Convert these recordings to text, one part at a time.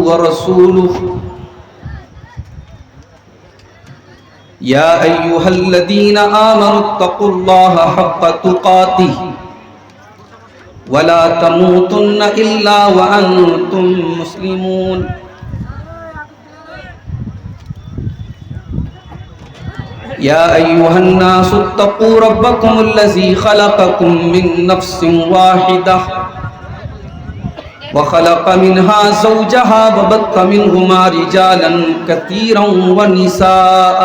ورسوله يا أيها الذين آمنوا اتقوا الله حق تقاته ولا تموتن إلا وأنتم مسلمون يا أيها الناس اتقوا ربكم الذي خلقكم من نفس واحدة وخلق منها زوجها وبث منهما رجالا كثيرا ونساء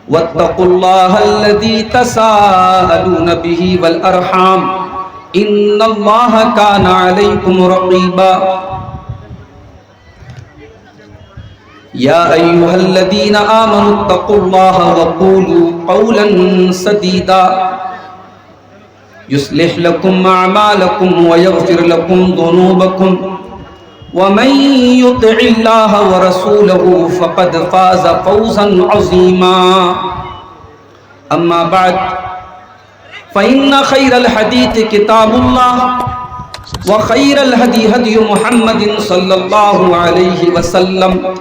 واتقوا الله الذي تساءلون به والأرحام إن الله كان عليكم رقيبا يا أيها الذين آمنوا اتقوا الله وقولوا قولا سديدا يصلح لكم أعمالكم ويغفر لكم ذنوبكم ومن يطع الله ورسوله فقد فاز فوزا عظيما أما بعد فإن خير الحديث كتاب الله وخير الهدي هدي محمد صلى الله عليه وسلم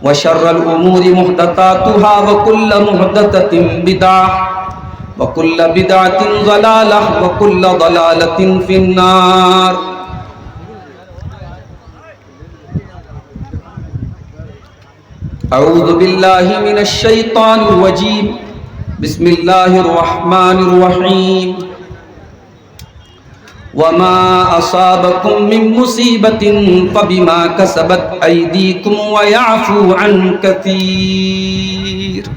وشر الأمور محدثاتها وكل محدثة بدعة وكل بدعة ضلالة وكل ضلالة في النار أعوذ بالله من الشيطان الرجيم بسم الله الرحمن الرحيم وما أصابكم من مصيبة فبما كسبت أيديكم ويعفو عن كثير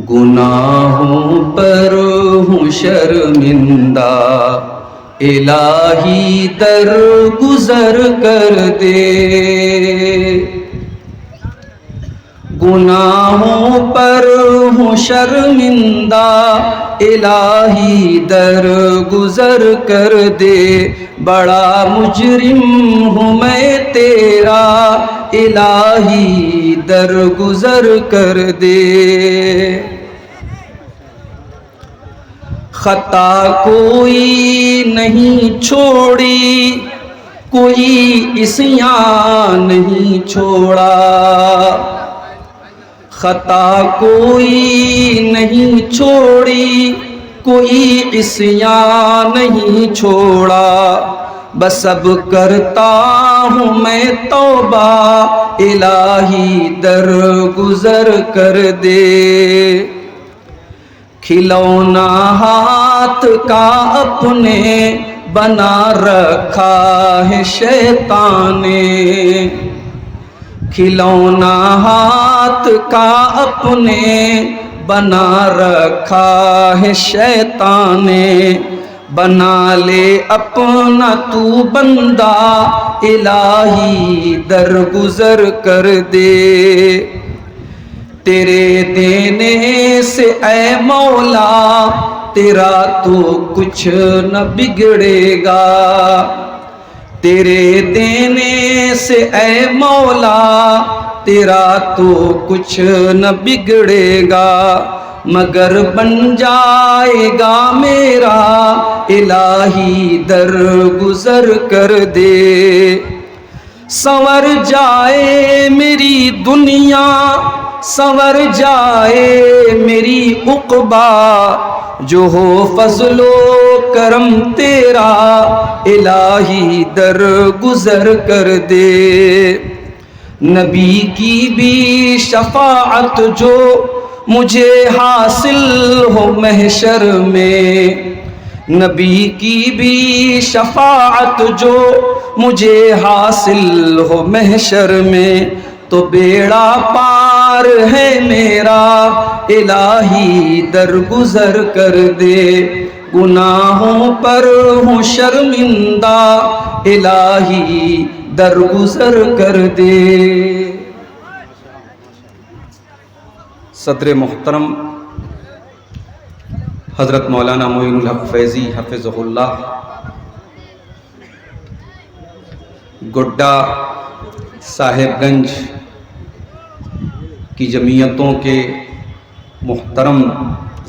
گناہوں پر ہوں شرمندہ الہی درگزر کر دے گناہوں پر ہوں شرمندہ الہی درگزر کر دے بڑا مجرم ہوں میں تیرا الہی درگزر کر دے خطا کوئی نہیں چھوڑی کوئی عصیاں نہیں چھوڑا خطا کوئی نہیں چھوڑی کوئی عصیاں نہیں چھوڑا بس اب کرتا ہوں میں توبہ الہی درگزر کر دے کھلونا ہاتھ کا اپنے بنا رکھا ہے شیطان نے کھلونا ہاتھ کا اپنے بنا رکھا ہے شیطان نے بنا لے اپنا تو بندہ الہی درگزر کر دے تیرے دینے سے اے مولا تیرا تو کچھ نہ بگڑے گا تیرے دینے سے اے مولا تیرا تو کچھ نہ بگڑے گا مگر بن جائے گا میرا الہی درگزر کر دے سنور جائے میری دنیا سنور جائے میری عقبہ جو ہو فضل و کرم تیرا الہی درگزر کر دے نبی کی بھی شفاعت جو مجھے حاصل ہو محشر میں نبی کی بھی شفاعت جو مجھے حاصل ہو محشر میں تو بیڑا پار ہے میرا الہی درگزر کر دے گناہوں پر ہوں شرمندہ الہی درگزر کر دے صدر محترم حضرت مولانا معین الحق فیضی حفظہ اللہ گڈا صاحب گنج کی جمعیتوں کے محترم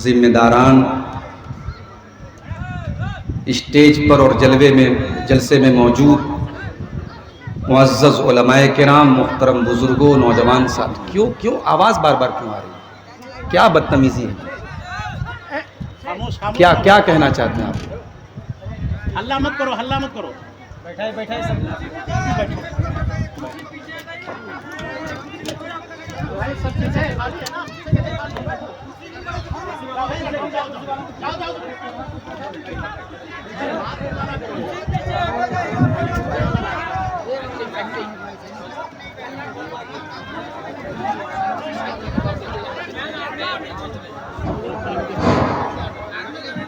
ذمہ داران، اسٹیج پر اور جلسے میں موجود معزز علماء کرام، محترم بزرگوں، نوجوان ساتھ، کیوں آواز بار بار کیوں آ رہی ہے؟ کیا بدتمیزی ہے؟ کیا کہنا چاہتے ہیں آپ؟ ہلہ مت کرو، ہلہ مت کرو، بیٹھائے سب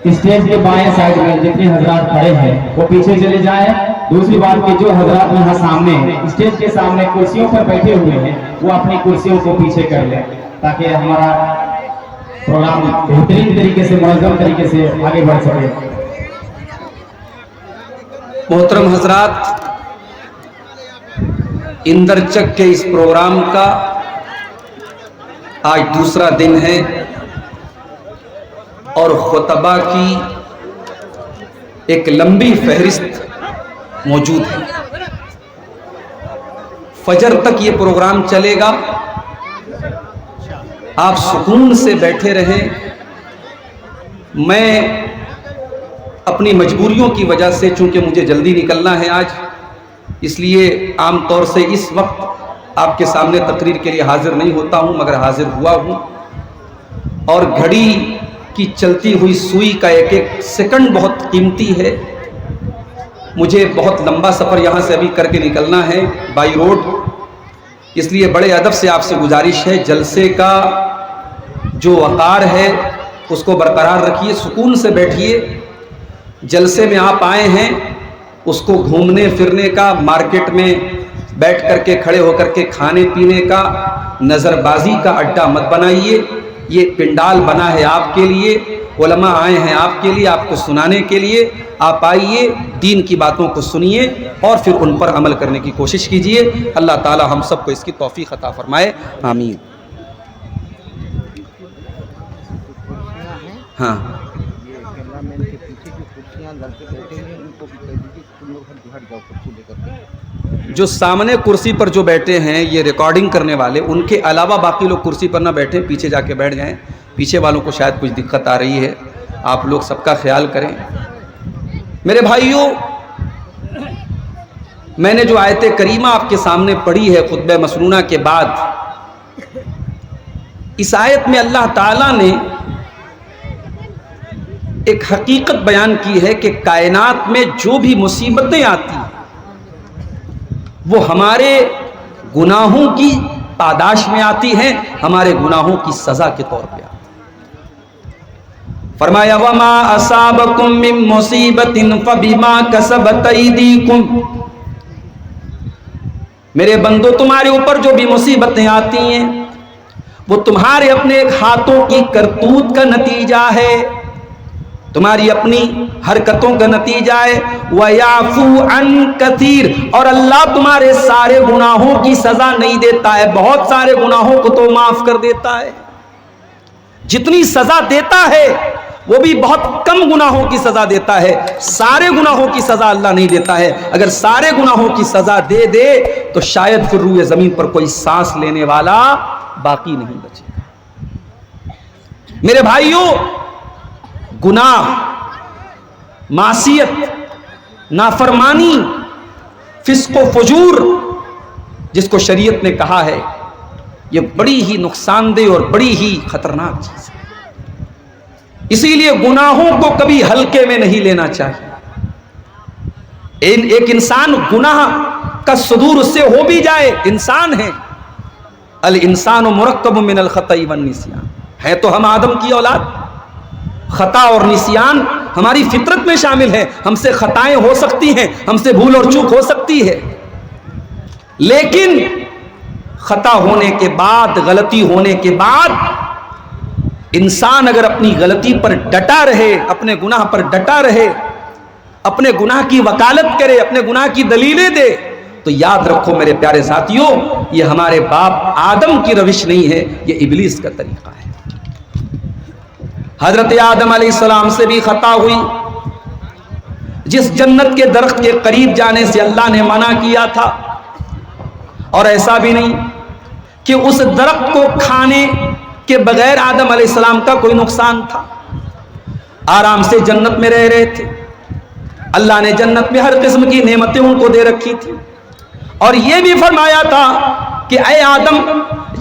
اسٹیج کے بائیں سائڈ میں جتنے حضرات کھڑے ہیں وہ پیچھے چلے جائیں۔ دوسری بات کہ جو حضرات یہاں سامنے اسٹیج کے سامنے کرسیوں پر بیٹھے ہوئے ہیں وہ اپنی کرسیوں کو پیچھے کر لیں تاکہ ہمارا پروگرام بہترین طریقے سے، منظم طریقے سے آگے بڑھ سکے۔ محترم حضرات، اندرچک کے اس پروگرام کا آج دوسرا دن ہے اور خطبہ کی ایک لمبی فہرست موجود ہے۔ فجر تک یہ پروگرام چلے گا، آپ سکون سے بیٹھے رہیں۔ میں اپنی مجبوریوں کی وجہ سے، چونکہ مجھے جلدی نکلنا ہے آج، اس لیے عام طور سے اس وقت آپ کے سامنے تقریر کے لیے حاضر نہیں ہوتا ہوں، مگر حاضر ہوا ہوں، اور گھڑی کی چلتی ہوئی سوئی کا ایک ایک سیکنڈ بہت قیمتی ہے۔ مجھے بہت لمبا سفر یہاں سے ابھی کر کے نکلنا ہے بائی روڈ، اس لیے بڑے ادب سے آپ سے گزارش ہے، جلسے کا جو وقار ہے اس کو برقرار رکھیے، سکون سے بیٹھیے۔ جلسے میں آپ آئے ہیں، اس کو گھومنے پھرنے کا، مارکیٹ میں بیٹھ کر کے، کھڑے ہو کر کے کھانے پینے کا، نظر بازی کا اڈا مت بنائیے۔ یہ پنڈال بنا ہے آپ کے لیے، علماء آئے ہیں آپ کے لیے، آپ کو سنانے کے لیے۔ آپ آئیے، دین کی باتوں کو سنیے اور پھر ان پر عمل کرنے کی کوشش کیجیے۔ اللہ تعالی ہم سب کو اس کی توفیق عطا فرمائے، آمین۔ ہاں، جو سامنے کرسی پر جو بیٹھے ہیں یہ ریکارڈنگ کرنے والے، ان کے علاوہ باقی لوگ کرسی پر نہ بیٹھیں، پیچھے جا کے بیٹھ جائیں۔ پیچھے والوں کو شاید کچھ دقت آ رہی ہے، آپ لوگ سب کا خیال کریں۔ میرے بھائیوں، میں نے جو آیت کریمہ آپ کے سامنے پڑھی ہے خطبہ مسنونہ کے بعد، اس آیت میں اللہ تعالیٰ نے ایک حقیقت بیان کی ہے کہ کائنات میں جو بھی مصیبتیں آتی ہیں وہ ہمارے گناہوں کی پاداش میں آتی ہیں، ہمارے گناہوں کی سزا کے طور پہ آتی ہیں۔ فرمایا وَمَا أَصَابَكُم مِّن مُّصِيبَةٍ فَبِمَا كَسَبَتْ أَيْدِيكُمْ، میرے بندو تمہارے اوپر جو بھی مصیبتیں آتی ہیں وہ تمہارے اپنے ہاتھوں کی کرتوت کا نتیجہ ہے، تمہاری اپنی حرکتوں کا نتیجہ ہے۔ وَيَعْفُو عَن كَثِيرٍ، اور اللہ تمہارے سارے گناہوں کی سزا نہیں دیتا ہے، بہت سارے گناہوں کو تو معاف کر دیتا ہے۔ جتنی سزا دیتا ہے وہ بھی بہت کم گناہوں کی سزا دیتا ہے، سارے گناہوں کی سزا اللہ نہیں دیتا ہے۔ اگر سارے گناہوں کی سزا دے دے تو شاید پھر روئے زمین پر کوئی سانس لینے والا باقی نہیں بچے گا۔ میرے بھائیوں، گناہ، معصیت، نافرمانی، فسق و فجور جس کو شریعت نے کہا ہے، یہ بڑی ہی نقصان دہ اور بڑی ہی خطرناک چیز ہے۔ اسی لیے گناہوں کو کبھی ہلکے میں نہیں لینا چاہیے۔ ایک انسان گناہ کا صدور اس سے ہو بھی جائے، انسان ہے، الانسان مرکب من الخطأ والنسیان، ہے تو ہم آدم کی اولاد، خطا اور نسیان ہماری فطرت میں شامل ہے، ہم سے خطائیں ہو سکتی ہیں، ہم سے بھول اور چوک ہو سکتی ہے، لیکن خطا ہونے کے بعد، غلطی ہونے کے بعد انسان اگر اپنی غلطی پر ڈٹا رہے، اپنے گناہ پر ڈٹا رہے، اپنے گناہ کی وکالت کرے، اپنے گناہ کی دلیلیں دے، تو یاد رکھو میرے پیارے ساتھیوں، یہ ہمارے باپ آدم کی روش نہیں ہے، یہ ابلیس کا طریقہ ہے۔ حضرت آدم علیہ السلام سے بھی خطا ہوئی. جس جنت کے درخت کے قریب جانے سے اللہ نے منع کیا تھا، اور ایسا بھی نہیں کہ اس درخت کو کھانے کے بغیر آدم علیہ السلام کا کوئی نقصان تھا. آرام سے جنت میں رہ رہے تھے. اللہ نے جنت میں ہر قسم کی نعمتیں ان کو دے رکھی تھی، اور یہ بھی فرمایا تھا کہ اے آدم،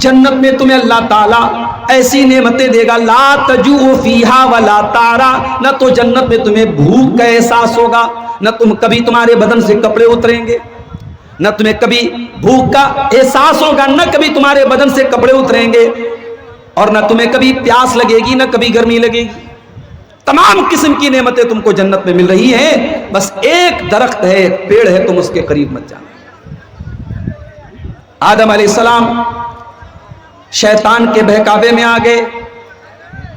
جنت میں تمہیں اللہ تعالیٰ ایسی نعمتیں دے گا، لا تجوع فیہا ولا تعرا، نہ تو جنت میں تمہیں بھوک کا احساس ہوگا، نہ کبھی تمہارے بدن سے کپڑے اتریں گے، نہ تمہیں کبھی بھوک کا احساس ہوگا، نہ کبھی تمہارے بدن سے کپڑے اتریں گے، اور نہ تمہیں کبھی پیاس لگے گی، نہ کبھی گرمی لگے گی. تمام قسم کی نعمتیں تم کو جنت میں مل رہی ہیں، بس ایک درخت ہے، ایک پیڑ ہے، تم اس کے قریب مت جانا. آدم علیہ السلام شیطان کے بہکاوے میں آ گئے.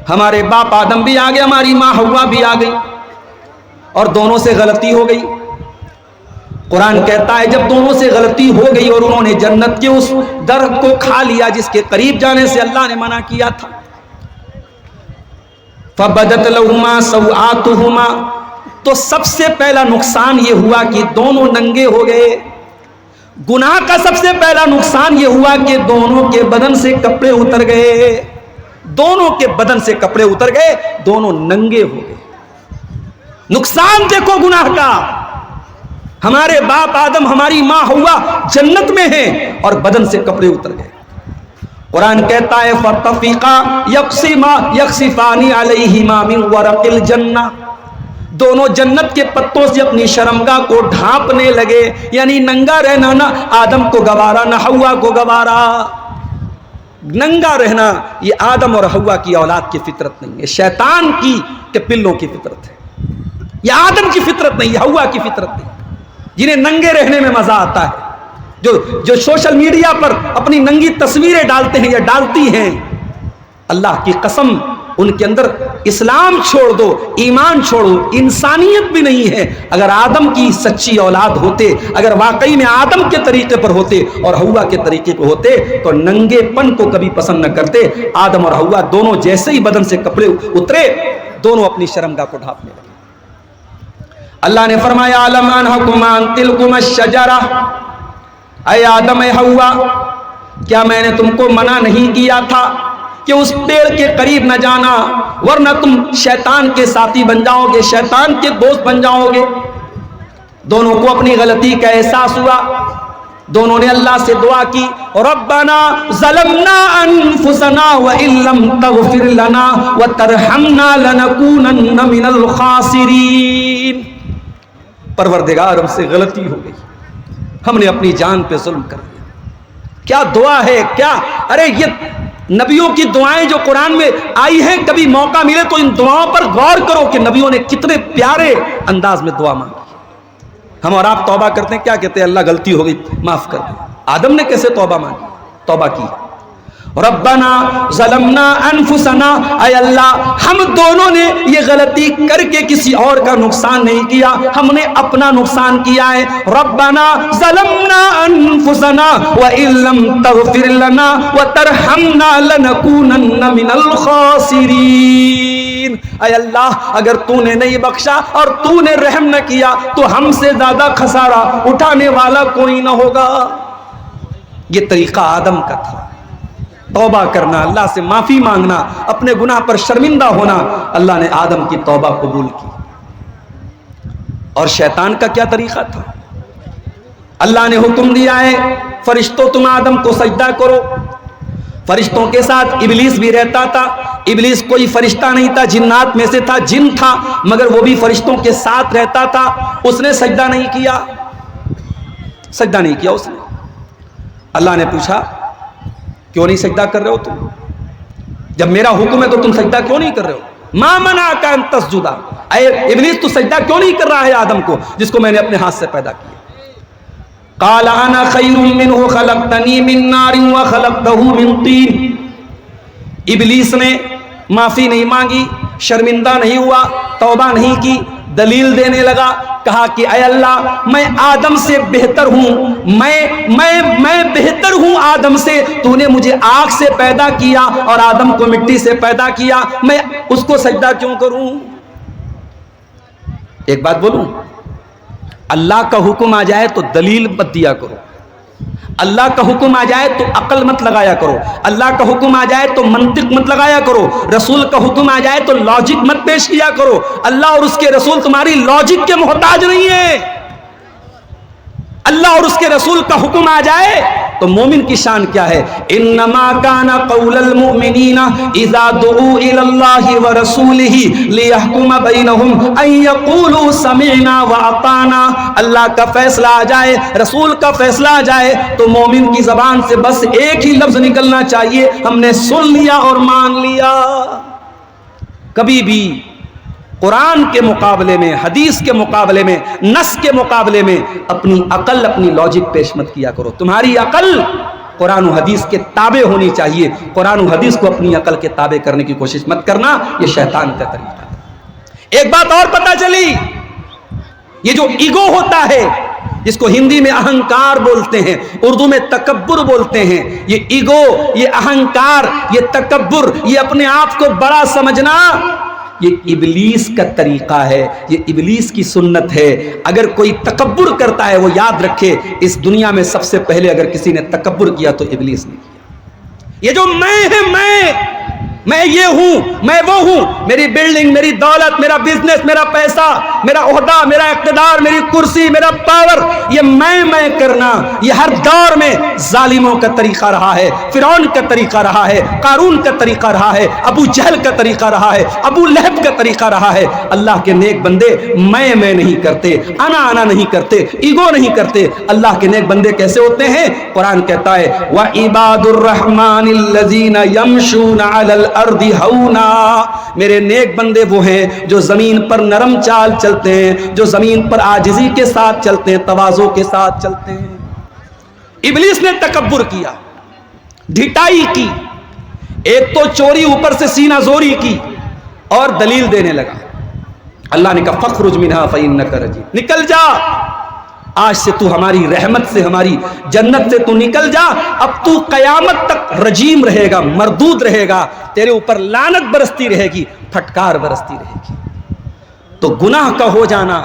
ہمارے باپ آدم بھی آ گئے، ہماری ماں حوا بھی آ گئی، اور دونوں سے غلطی ہو گئی. قرآن کہتا ہے جب دونوں سے غلطی ہو گئی اور انہوں نے جنت کے اس درخت کو کھا لیا جس کے قریب جانے سے اللہ نے منع کیا تھا، فَبَدَتْ لَهُمَا سَوْآتُهُمَا، تو سب سے پہلا نقصان یہ ہوا کہ دونوں ننگے ہو گئے. گناہ کا سب سے پہلا نقصان یہ ہوا کہ دونوں کے بدن سے کپڑے اتر گئے. دونوں کے بدن سے کپڑے اتر گئے، دونوں ننگے ہو گئے. نقصان دیکھو گناہ کا. ہمارے باپ آدم، ہماری ماں حوا جنت میں ہیں اور بدن سے کپڑے اتر گئے. قرآن کہتا ہے فَاتَّفِقَا يَخْصِفَانِ عَلَيْهِمَا مِنْ وَرَقِ الْجَنَّةِ، دونوں جنت کے پتوں سے اپنی شرمگاہ کو ڈھانپنے لگے. یعنی ننگا رہنا نہ آدم کو گوارا، نہ حوا کو گوارا. ننگا رہنا یہ آدم اور حوا کی اولاد کی فطرت نہیں ہے، شیطان کی کہ پلوں کی فطرت ہے. یہ آدم کی فطرت نہیں، یہ حوا کی فطرت نہیں. جنہیں ننگے رہنے میں مزہ آتا ہے، جو سوشل میڈیا پر اپنی ننگی تصویریں ڈالتے ہیں یا ڈالتی ہیں، اللہ کی قسم ان کے اندر اسلام چھوڑ دو، ایمان چھوڑو، انسانیت بھی نہیں ہے. اگر آدم کی سچی اولاد ہوتے، اگر واقعی میں آدم کے طریقے پر ہوتے اور حوا کے طریقے پر ہوتے تو ننگے پن کو کبھی پسند نہ کرتے. آدم اور حوا دونوں جیسے ہی بدن سے کپڑے اترے، دونوں اپنی شرمگاہ کو ڈھانپنے لگے. اللہ نے فرمایا علم انہکما ان تلکما الشجرہ، اے آدم اے حوا، کیا میں نے تم کو منع نہیں کیا تھا کہ اس پیڑ کے قریب نہ جانا، ورنہ تم شیطان کے ساتھی بن جاؤ گے، شیطان کے دوست بن جاؤ گے. دونوں کو اپنی غلطی کا احساس ہوا. دونوں نے اللہ سے دعا کی، ربنا ظلمنا انفسنا وان لم تغفر لنا وترحمنا لنکونن من الخاسرین. پروردگار ہم سے غلطی ہو گئی، ہم نے اپنی جان پہ ظلم کر دیا. کیا دعا ہے، کیا ارے یہ نبیوں کی دعائیں جو قرآن میں آئی ہیں، کبھی موقع ملے تو ان دعاؤں پر غور کرو کہ نبیوں نے کتنے پیارے انداز میں دعا مانگی. ہم اور آپ توبہ کرتے ہیں، کیا کہتے ہیں؟ اللہ غلطی ہو گئی معاف کر دے. آدم نے کیسے توبہ مانگی، توبہ کی، ربنا ظلمنا انفسنا، اے اللہ ہم دونوں نے یہ غلطی کر کے کسی اور کا نقصان نہیں کیا، ہم نے اپنا نقصان کیا ہے. ربنا ظلمنا انفسنا وان لم تغفر لنا وترحمنا لنکونن من الخاسرین. اے اللہ اگر تو نے نہیں بخشا اور تو نے رحم نہ کیا تو ہم سے زیادہ خسارہ اٹھانے والا کوئی نہ ہوگا. یہ طریقہ آدم کا تھا، توبہ کرنا، اللہ سے معافی مانگنا، اپنے گناہ پر شرمندہ ہونا. اللہ نے آدم کی توبہ قبول کی. اور شیطان کا کیا طریقہ تھا؟ اللہ نے حکم دیا ہے فرشتوں تم آدم کو سجدہ کرو. فرشتوں کے ساتھ ابلیس بھی رہتا تھا. ابلیس کوئی فرشتہ نہیں تھا، جنات میں سے تھا، جن تھا، مگر وہ بھی فرشتوں کے ساتھ رہتا تھا. اس نے سجدہ نہیں کیا، سجدہ نہیں کیا اس نے. اللہ نے پوچھا کیوں نہیں سجدہ کر رہے ہو تم؟ جب میرا حکم ہے تو تم سجدہ کیوں نہیں کر رہے ہو؟ ما منعک ان تسجد، اے ابلیس تو سجدہ کیوں نہیں کر رہا ہے آدم کو جس کو میں نے اپنے ہاتھ سے پیدا کیا؟ قال انا خیر منہ خلقتنی من نار وخلقتہ من طین. ابلیس نے معافی نہیں مانگی، شرمندہ نہیں ہوا، توبہ نہیں کی، دلیل دینے لگا. کہا کہ اے اللہ میں آدم سے بہتر ہوں, میں بہتر ہوں آدم سے. تو نے مجھے آگ سے پیدا کیا اور آدم کو مٹی سے پیدا کیا, میں اس کو سجدہ کیوں کروں؟ ایک بات بولوں, اللہ کا حکم آ جائے تو دلیل مت دیا کرو, اللہ کا حکم آ جائے تو عقل مت لگایا کرو, اللہ کا حکم آ جائے تو منطق مت لگایا کرو, رسول کا حکم آ جائے تو لاجک مت پیش کیا کرو. اللہ اور اس کے رسول تمہاری لاجک کے محتاج نہیں ہے. اللہ اور اس کے رسول کا حکم آ جائے تو مومن کی شان کیا ہے؟ انما کان قول المؤمنین اذا دعوا الی اللہ ورسولہ لیحکم بینہم ان یقولوا سمعنا واطعنا. اللہ کا فیصلہ آ جائے, رسول کا فیصلہ آ جائے تو مومن کی زبان سے بس ایک ہی لفظ نکلنا چاہیے, ہم نے سن لیا اور مان لیا. کبھی بھی قرآن کے مقابلے میں, حدیث کے مقابلے میں, نص کے مقابلے میں اپنی عقل, اپنی لاجک پیش مت کیا کرو. تمہاری عقل قرآن و حدیث کے تابع ہونی چاہیے, قرآن و حدیث کو اپنی عقل کے تابع کرنے کی کوشش مت کرنا, یہ شیطان کا طریقہ ہے. ایک بات اور پتہ چلی, یہ جو ایگو ہوتا ہے جس کو ہندی میں اہنکار بولتے ہیں, اردو میں تکبر بولتے ہیں, یہ ایگو, یہ اہنکار, یہ تکبر, یہ اپنے آپ کو بڑا سمجھنا, یہ ابلیس کا طریقہ ہے, یہ ابلیس کی سنت ہے. اگر کوئی تکبر کرتا ہے وہ یاد رکھے اس دنیا میں سب سے پہلے اگر کسی نے تکبر کیا تو ابلیس نے کیا. یہ جو میں ہے, میں یہ ہوں, میں وہ ہوں, میری بلڈنگ, میری دولت, میرا بزنس, میرا پیسہ, میرا عہدہ, میرا اقتدار, میری کرسی, میرا پاور, یہ میں کرنا, یہ ہر دور میں ظالموں کا طریقہ رہا ہے, فرعون کا طریقہ رہا ہے, قارون کا طریقہ رہا ہے, ابو جہل کا طریقہ رہا ہے, ابو لہب کا طریقہ رہا ہے. اللہ کے نیک بندے میں نہیں کرتے, انا نہیں کرتے, ایگو نہیں کرتے. اللہ کے نیک بندے کیسے ہوتے ہیں؟ قرآن کہتا ہے وَعِبَادُ الرَّحْمَنِ الَّذِينَ يَمْشُونَ عَلَى الْأَرْضِ هَوْنًا. میرے نیک بندے وہ ہیں جو زمین پر نرم چال چلتے ہیں, جو زمین پر عاجزی کے ساتھ چلتے ہیں, تواضع کے ساتھ چلتے ہیں. ابلیس نے تکبر کیا, ڈھٹائی کی, ایک تو چوری اوپر سے سینہ زوری کی اور دلیل دینے لگا. اللہ نے کہا فَخْرُجْ مِنْهَا فَإِنَّكَ رَجِيمٌ, نکل جا, آج سے تو ہماری رحمت سے, ہماری جنت سے تو نکل جا, اب تو قیامت تک رجیم رہے گا, مردود رہے گا, تیرے اوپر لعنت برستی رہے گی, پھٹکار برستی رہے گی. تو گناہ کا ہو جانا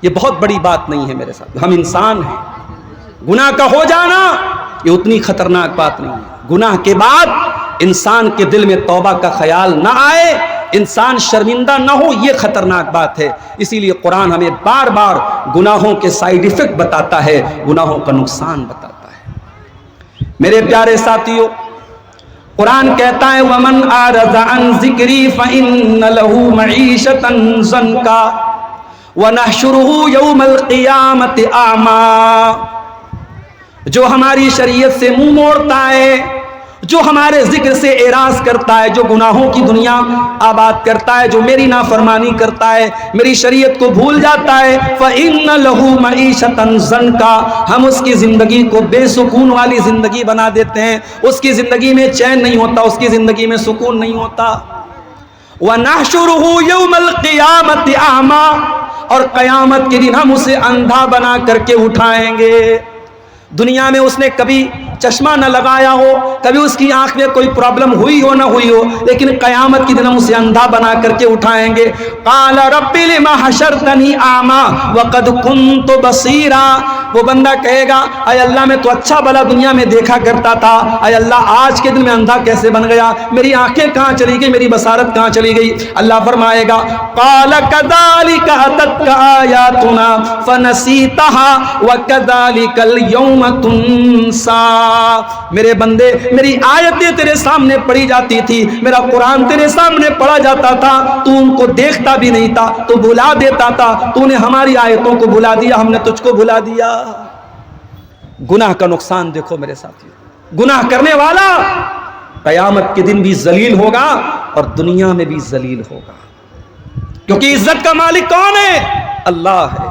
یہ بہت بڑی بات نہیں ہے میرے ساتھ, ہم انسان ہیں. گناہ کا ہو جانا یہ اتنی خطرناک بات نہیں ہے. گناہ کے بعد انسان کے دل میں توبہ کا خیال نہ آئے, انسان شرمندہ نہ ہو, یہ خطرناک بات ہے. اسی لیے قرآن ہمیں بار بار گناہوں کے سائیڈ ایفیکٹ بتاتا ہے, گناہوں کا نقصان بتاتا ہے. میرے پیارے ساتھیوں, قرآن کہتا ہے وَمَنْ أَعْرَضَ عَنْ ذِكْرِي فَإِنَّ لَهُ مَعِيشَةً ضَنْكًا وَنَحْشُرُهُ يَوْمَ الْقِيَامَةِ أَعْمَى. جو ہماری شریعت سے منہ موڑتا ہے, جو ہمارے ذکر سے اعراض کرتا ہے, جو گناہوں کی دنیا آباد کرتا ہے, جو میری نافرمانی کرتا ہے, میری شریعت کو بھول جاتا ہے, فَإِنَّ لَهُ مَعِيشَةً ضَنْكًا, ہم اس کی زندگی کو بے سکون والی زندگی بنا دیتے ہیں. اس کی زندگی میں چین نہیں ہوتا, اس کی زندگی میں سکون نہیں ہوتا. وَنَحْشُرُهُ يَوْمَ الْقِيَامَةِ أَعْمَى, اور قیامت کے دن ہم اسے اندھا بنا کر کے اٹھائیں گے. دنیا میں اس نے کبھی چشمہ نہ لگایا ہو, کبھی اس کی آنکھ میں کوئی پرابلم ہوئی ہو نہ ہوئی ہو, لیکن قیامت کے دن ہم اسے اندھا بنا کر کے اٹھائیں گے. قال رب لم حشرتنی اعمی وقد كنت بصیرا, وہ بندہ کہے گا اے اللہ میں تو اچھا بھلا دنیا میں دیکھا کرتا تھا, اے اللہ آج کے دن میں اندھا کیسے بن گیا, میری آنکھیں کہاں چلی گئی, میری بصارت کہاں چلی گئی. اللہ فرمائے گا قال كذلك اتتك آیاتنا فنسیتها وكذلك اليوم تنسا. میرے بندے میری آیتیں تیرے سامنے پڑھی جاتی تھی, میرا قرآن تیرے سامنے پڑھا جاتا تھا, تو ان کو دیکھتا بھی نہیں تھا, تو بھلا دیتا تھا, تو نے ہماری آیتوں کو بھلا دیا, ہم نے تجھ کو بھلا دیا. گناہ کا نقصان دیکھو میرے ساتھیو, گناہ کرنے والا قیامت کے دن بھی ذلیل ہوگا اور دنیا میں بھی ذلیل ہوگا, کیونکہ عزت کا مالک کون ہے؟ اللہ ہے.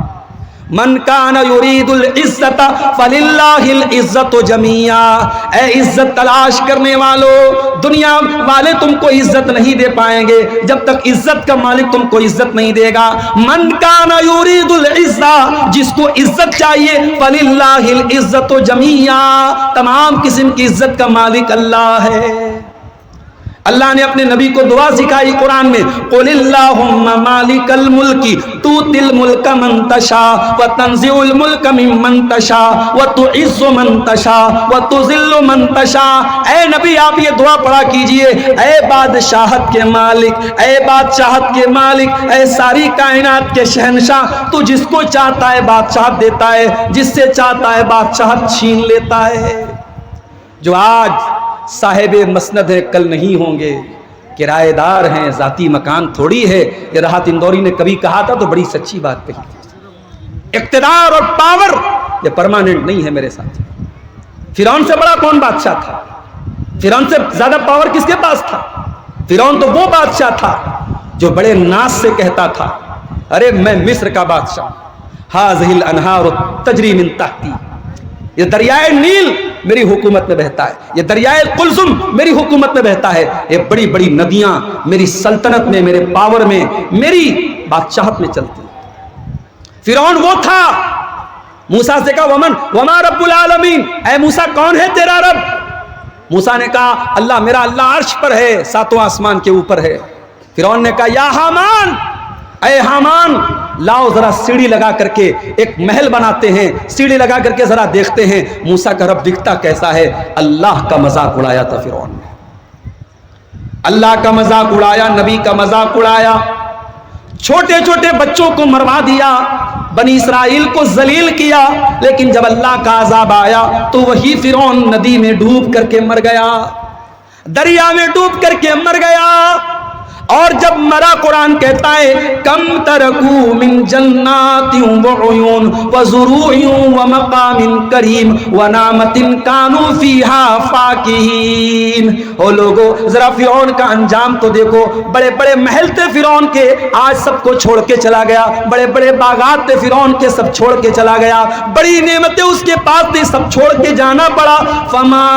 من کان یرید العزت فللہ العزت جمیعا، اے عزت تلاش کرنے والو، دنیا والے تم کو عزت نہیں دے پائیں گے جب تک عزت کا مالک تم کو عزت نہیں دے گا۔ من کان یرید العزت، جس کو عزت چاہیے، فللہ العزت جمیعا، تمام قسم کی عزت کا مالک اللہ ہے۔ اللہ نے اپنے نبی کو دعا سکھائی قرآن میں، قل اللہم مالک الملک تؤتی الملک من تشاء وتنزع الملک ممن تشاء وتعز من تشاء وتذل من تشاء۔ اے نبی آپ یہ دعا پڑھا کیجئے، اے بادشاہت کے مالک، اے بادشاہت کے مالک، اے ساری کائنات کے شہنشاہ، تو جس کو چاہتا ہے بادشاہت دیتا ہے، جس سے چاہتا ہے بادشاہت چھین لیتا ہے۔ جو آج صاحب مسند ہے کل نہیں ہوں گے، کرایہ دار ہیں، ذاتی مکان تھوڑی ہے۔ یہ راحت اندوری نے کبھی کہا تھا تو بڑی سچی بات کہی تھی، اقتدار اور پاور یہ پرماننٹ نہیں ہے میرے ساتھ۔ فرعون سے بڑا کون بادشاہ تھا؟ فرعون سے زیادہ پاور کس کے پاس تھا؟ فرعون تو وہ بادشاہ تھا جو بڑے ناز سے کہتا تھا، ارے میں مصر کا بادشاہ، ہاذہ الانہار تجری من تحتی، یہ دریائے نیل میری حکومت میں بہتا ہے، یہ دریائے قلزم میری حکومت میں بہتا ہے، یہ بڑی بڑی ندیاں میری سلطنت میں، میرے پاور میں، میری بادشاہت میں چلتی ہیں۔ فرعون وہ تھا، موسیٰ سے کہا وما رب العالمین، اے موسیٰ کون ہے تیرا رب؟ موسیٰ نے کہا اللہ، میرا اللہ عرش پر ہے، ساتواں آسمان کے اوپر ہے۔ فرعون نے کہا یا حامان، اے حامان لاؤ ذرا سیڑھی لگا کر کے ایک محل بناتے ہیں، سیڑھی لگا کر کے ذرا دیکھتے ہیں موسیٰ کا رب دکھتا کیسا ہے۔ اللہ کا مذاق اڑایا تھا فرعون نے، اللہ کا مذاق اڑایا، نبی کا مذاق اڑایا، چھوٹے چھوٹے بچوں کو مروا دیا، بنی اسرائیل کو ذلیل کیا، لیکن جب اللہ کا عذاب آیا تو وہی فرعون ندی میں ڈوب کر کے مر گیا، دریا میں ڈوب کر کے مر گیا۔ اور جب مرا قرآن کہتا ہے کم ترکو من جنات وعیون وزروع ومقام کریم ونعمت کانوا فیہا فاکہین۔ او لوگو ذرا فرعون کا انجام تو دیکھو، بڑے بڑے محل تھے فرعون کے، آج سب کو چھوڑ کے چلا گیا، بڑے بڑے باغات تھے فرعون کے، سب چھوڑ کے چلا گیا، بڑی نعمتیں اس کے پاس تھی، سب چھوڑ کے جانا پڑا۔ فما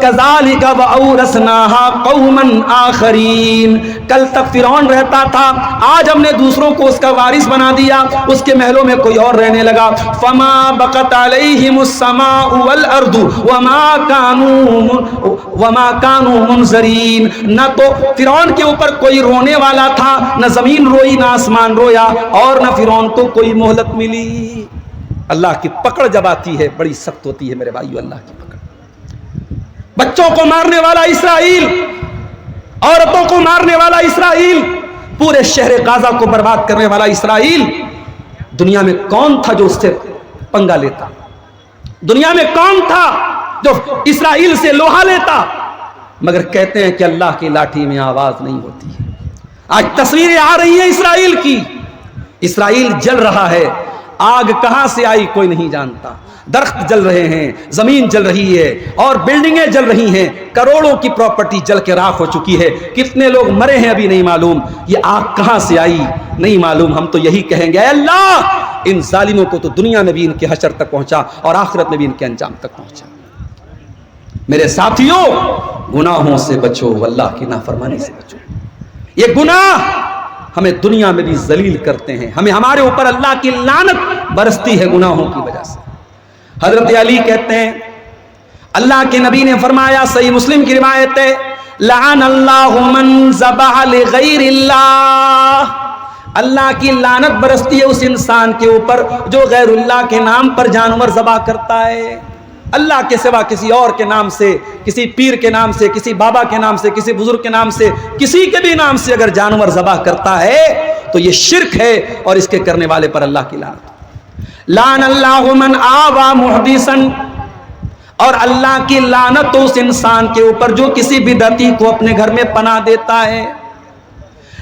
کذالک واورثناها قوما آخرین، کل تک فرعون رہتا تھا، آج ہم نے دوسروں کو اس کا وارث بنا دیا، اس کے محلوں میں کوئی اور رہنے لگا۔ فما بقت علیہم السماء والارض وما كانوا منذرین، نہ تو فرعون کے اوپر کوئی رونے والا تھا، نہ زمین روئی، نہ آسمان رویا، اور نہ فرعون کو کوئی مہلت ملی۔ اللہ کی پکڑ جب آتی ہے بڑی سخت ہوتی ہے میرے بھائیو، اللہ کی پکڑ۔ بچوں کو مارنے والا اسرائیل، عورتوں کو مارنے والا اسرائیل، پورے شہر غازہ کو برباد کرنے والا اسرائیل، دنیا میں کون تھا جو اس سے پنگا لیتا؟ دنیا میں کون تھا جو اسرائیل سے لوہا لیتا؟ مگر کہتے ہیں کہ اللہ کی لاٹھی میں آواز نہیں ہوتی ہے۔ آج تصویریں آ رہی ہیں اسرائیل کی، اسرائیل جل رہا ہے، آگ کہاں سے آئی کوئی نہیں جانتا، درخت جل رہے ہیں، زمین جل رہی ہے، اور بلڈنگیں جل رہی ہیں، کروڑوں کی پراپرٹی جل کے راکھ ہو چکی ہے، کتنے لوگ مرے ہیں ابھی نہیں معلوم، یہ آگ کہاں سے آئی نہیں معلوم۔ ہم تو یہی کہیں گے اے اللہ ان ظالموں کو تو دنیا میں بھی ان کے حشر تک پہنچا اور آخرت میں بھی ان کے انجام تک پہنچا۔ میرے ساتھیوں، گناہوں سے بچو، اللہ کی نافرمانی سے بچو۔ یہ گناہ ہمیں دنیا میں بھی ذلیل کرتے ہیں، ہمیں ہمارے اوپر اللہ کی لعنت برستی ہے گناہوں کی وجہ سے۔ حضرت علی کہتے ہیں اللہ کے نبی نے فرمایا، صحیح مسلم کی روایت ہے، لعن اللہ من ذبح لغیر اللہ، اللہ کی لعنت برستی ہے اس انسان کے اوپر جو غیر اللہ کے نام پر جانور ذبح کرتا ہے۔ اللہ کے سوا کسی اور کے نام سے، کسی پیر کے نام سے، کسی بابا کے نام سے، کسی بزرگ کے نام سے، کسی کے بھی نام سے اگر جانور ذبح کرتا ہے تو یہ شرک ہے، اور اس کے کرنے والے پر اللہ کی لعنت۔ لعن اللہ من آوى محدثا، اور اللہ کی لعنت تو اس انسان کے اوپر جو کسی بدعتی کو اپنے گھر میں پناہ دیتا ہے۔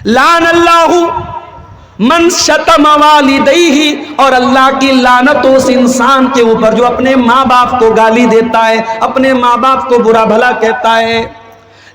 لعن اللہ من شتم والدیہ، اور اللہ کی لعنت تو اس انسان کے اوپر جو اپنے ماں باپ کو گالی دیتا ہے، اپنے ماں باپ کو برا بھلا کہتا ہے۔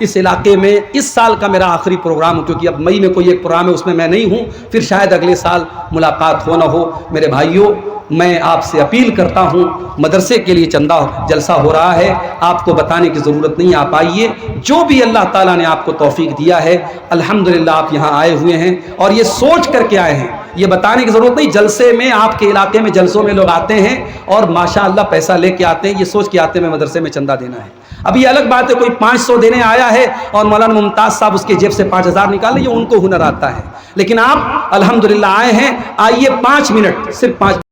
اس علاقے میں اس سال کا میرا آخری پروگرام ہو، کیونکہ اب مئی میں کوئی ایک پروگرام ہے اس میں میں نہیں ہوں، پھر شاید اگلے سال ملاقات ہو نہ ہو۔ میرے بھائیوں، میں آپ سے اپیل کرتا ہوں، مدرسے کے لیے چندہ جلسہ ہو رہا ہے، آپ کو بتانے کی ضرورت نہیں، آپ آئیے۔ جو بھی اللہ تعالیٰ نے آپ کو توفیق دیا ہے، الحمدللہ آپ یہاں آئے ہوئے ہیں اور یہ سوچ کر کے آئے ہیں، یہ بتانے کی ضرورت نہیں۔ جلسے میں آپ کے علاقے میں جلسوں میں لوگ آتے ہیں اور ماشاءاللہ پیسہ لے کے آتے ہیں، یہ سوچ کے آتے ہیں میں مدرسے میں چندہ دینا ہے۔ اب یہ الگ بات ہے کوئی 500 دینے آیا ہے اور مولانا ممتاز صاحب اس کے جیب سے 5000 نکال لیں، یہ ان کو ہنر آتا ہے، لیکن آپ الحمدللہ آئے ہیں، آئیے 5 منٹ، صرف 5